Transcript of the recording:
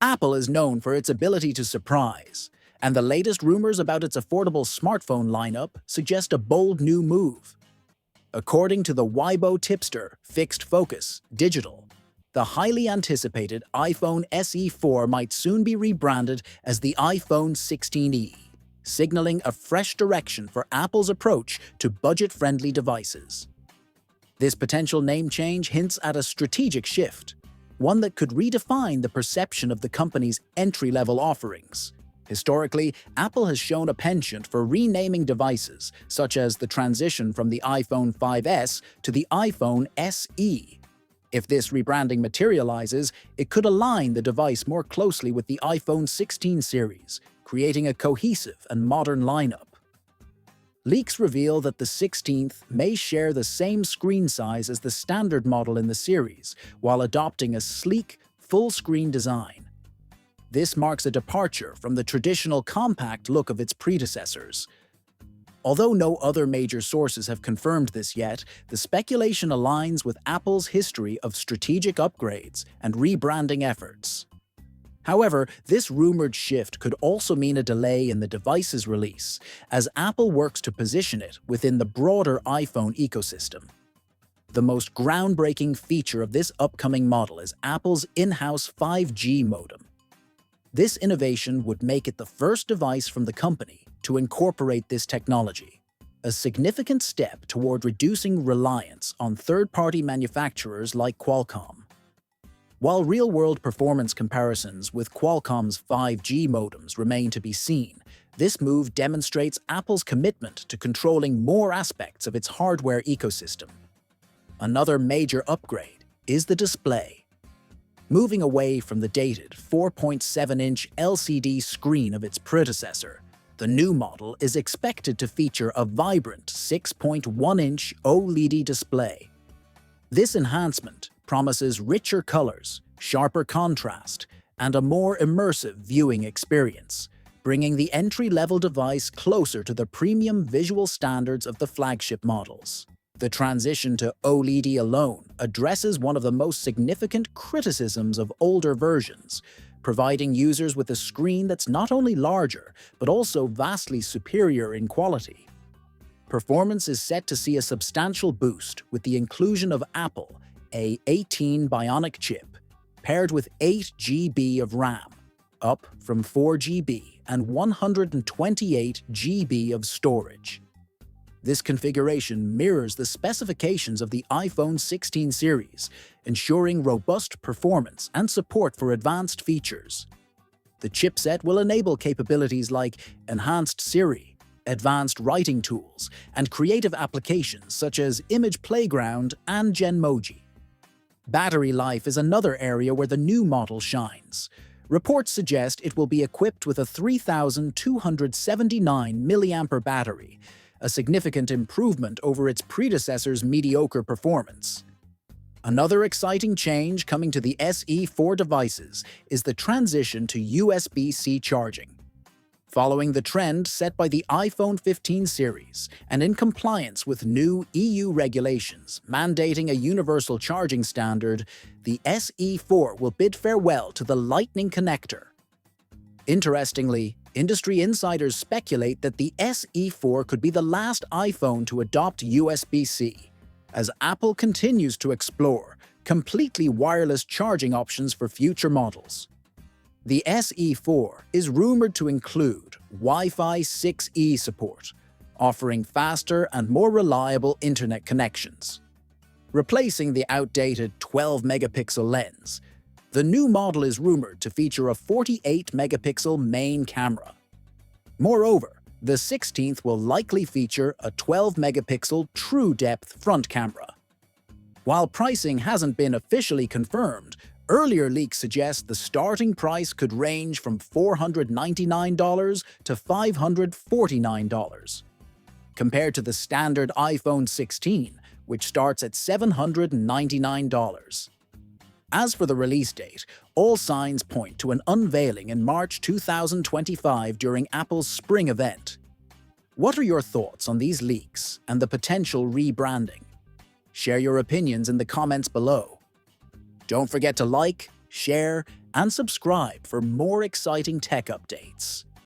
Apple is known for its ability to surprise, and the latest rumors about its affordable smartphone lineup suggest a bold new move. According to the Weibo tipster Fixed Focus Digital, the highly anticipated iPhone SE4 might soon be rebranded as the iPhone 16e, signaling a fresh direction for Apple's approach to budget-friendly devices. This potential name change hints at a strategic shift, one that could redefine the perception of the company's entry-level offerings. Historically, Apple has shown a penchant for renaming devices, such as the transition from the iPhone 5S to the iPhone SE. If this rebranding materializes, it could align the device more closely with the iPhone 16 series, creating a cohesive and modern lineup. Leaks reveal that the 16th may share the same screen size as the standard model in the series, while adopting a sleek, full-screen design. This marks a departure from the traditional compact look of its predecessors. Although no other major sources have confirmed this yet, the speculation aligns with Apple's history of strategic upgrades and rebranding efforts. However, this rumored shift could also mean a delay in the device's release, as Apple works to position it within the broader iPhone ecosystem. The most groundbreaking feature of this upcoming model is Apple's in-house 5G modem. This innovation would make it the first device from the company to incorporate this technology, a significant step toward reducing reliance on third-party manufacturers like Qualcomm. While real-world performance comparisons with Qualcomm's 5G modems remain to be seen, this move demonstrates Apple's commitment to controlling more aspects of its hardware ecosystem. Another major upgrade is the display. Moving away from the dated 4.7-inch LCD screen of its predecessor, the new model is expected to feature a vibrant 6.1-inch OLED display. This enhancement promises richer colors, sharper contrast, and a more immersive viewing experience, bringing the entry-level device closer to the premium visual standards of the flagship models. The transition to OLED alone addresses one of the most significant criticisms of older versions, providing users with a screen that's not only larger, but also vastly superior in quality. Performance is set to see a substantial boost with the inclusion of Apple A18 Bionic chip, paired with 8 GB of RAM, up from 4 GB and 128 GB of storage. This configuration mirrors the specifications of the iPhone 16 series, ensuring robust performance and support for advanced features. The chipset will enable capabilities like enhanced Siri, advanced writing tools, and creative applications such as Image Playground and Genmoji. Battery life is another area where the new model shines. Reports suggest it will be equipped with a 3,279 mAh battery, a significant improvement over its predecessor's mediocre performance. Another exciting change coming to the SE4 devices is the transition to USB-C charging. Following the trend set by the iPhone 15 series, and in compliance with new EU regulations mandating a universal charging standard, the SE4 will bid farewell to the Lightning connector. Interestingly, industry insiders speculate that the SE4 could be the last iPhone to adopt USB-C, as Apple continues to explore completely wireless charging options for future models. The SE4 is rumored to include Wi-Fi 6E support, offering faster and more reliable internet connections. Replacing the outdated 12-megapixel lens, the new model is rumored to feature a 48-megapixel main camera. Moreover, the 16th will likely feature a 12-megapixel true-depth front camera. While pricing hasn't been officially confirmed, earlier leaks suggest the starting price could range from $499 to $549, compared to the standard iPhone 16, which starts at $799. As for the release date, all signs point to an unveiling in March 2025 during Apple's spring event. What are your thoughts on these leaks and the potential rebranding? Share your opinions in the comments below. Don't forget to like, share, and subscribe for more exciting tech updates.